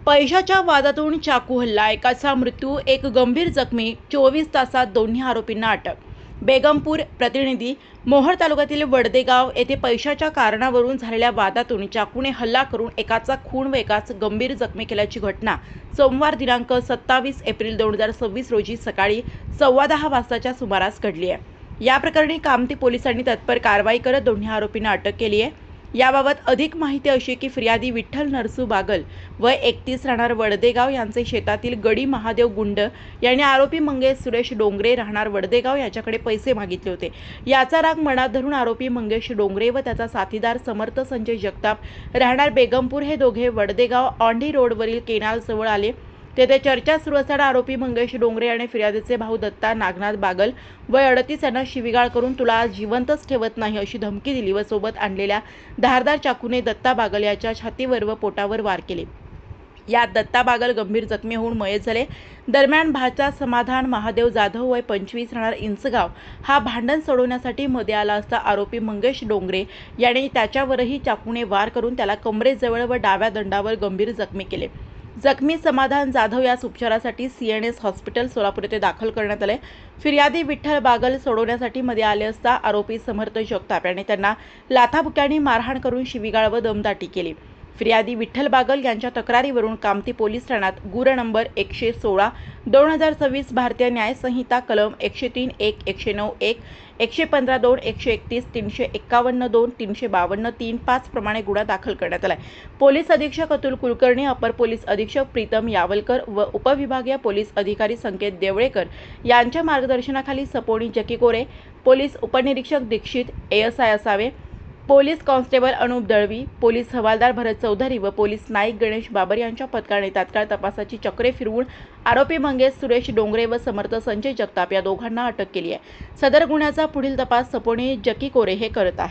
पैशाच्या वादातून चाकू हल्ला, एकाचा मृत्यू, एक गंभीर जखमी, 24 तासात दोन्ही आरोपींना अटक. बेगमपूर प्रतिनिधी. मोहोळ तालुक्यातील वडदेगाव येथे पैशाच्या कारणावरून झालेल्या वादातून चाकूने हल्ला करून एकाचा खून व एकाच गंभीर जखमी केल्याची घटना सोमवार दिनांक 27 एप्रिल 2026 रोजी सकाळी 10:15 वाजताच्या सुमारास घडली आहे. या प्रकरणी कामती पोलिसांनी तत्पर कारवाई करत दोन्ही आरोपींना अटक केली आहे. याबाबत अधिक माहिती अशी की फिर्यादी विठ्ठल नरसू बागल वय 31 राहणार वडदेगाव यांचे शेतातील गडी महादेव गुंड यांनी आरोपी मंगेश सुरेश डोंगरे राहणार वडदेगाव याच्याकडे पैसे मागितले होते. याचा राग मनात धरून आरोपी मंगेश डोंगरे व त्याचा साथीदार समर्थ संजय जगताप राहणार बेगमपूर हे दोघे वडदेगाव औंढी रोडवरील केनाल जवळ आले. तेथे चर्चा सुरू असताना आरोपी मंगेश डोंगरे आणि फिर्यादीचे भाऊ दत्ता नागनाथ बागल वय 38 यांना शिवीगाळ करून तुला आज जिवंतच ठेवत नाही अशी धमकी दिली व सोबत आणलेल्या धारदार चाकूने दत्ता बागल याच्या छातीवर व पोटावर वार केले. यात दत्ता बागल गंभीर जखमी होऊन मयत झाले. दरम्यान भाचा समाधान महादेव जाधव वय 25 राहणार इंचगाव हा भांडण सोडवण्यासाठी मध्ये आला असता आरोपी मंगेश डोंगरे याने त्याच्यावरही चाकूने वार करून त्याला कमरेजवळ व डाव्या दंडावर गंभीर जखमी केले. जखमी समाधान जाधव यास उपचारासाठी CNS हॉस्पिटल सोलापूर येथे दाखल करण्यात आले. फिर्यादी विठ्ठल बागल सोडवण्यासाठी मध्ये आले असता आरोपी समर्थ जगताप यांनी त्यांना लाथाबुक्यांनी मारहाण करून शिवीगाळ व दमदाटी केली. फिर्यादी विठ्ठल बागल यांच्या तक्रारीवरून कामती पोलीस ठाण्यात गुन्हा नंबर 116 2026 भारतीय न्याय संहिता कलम 103(1), 109(1), 115(2), 131, 351(2), 352(3)(5) प्रमाणे गुन्हा दाखल करण्यात आला. पोलीस अधीक्षक अतुल कुलकर्णी, अपर पोलीस अधीक्षक प्रीतम यावलकर व उपविभागीय पोलीस अधिकारी संकेत देवळेकर यांच्या मार्गदर्शनाखाली सपोनी जकीकोरे, पोलीस उपनिरीक्षक दीक्षित ASI असावे, police constable Anup Dalvi, police हवालदार भरत चौधरी व पोलीस नाईक गणेश बाबर यांच्या पथकाने तात्काळ तपासाची चक्रे फिरवून आरोपी मंगेश सुरेश डोंगरे व समर्थ संजय जगताप या दोघांना अटक केली आहे. सदर गुन्ह्याचा पुढील तपास सपोनी जकीकोरे हे करत आहेत.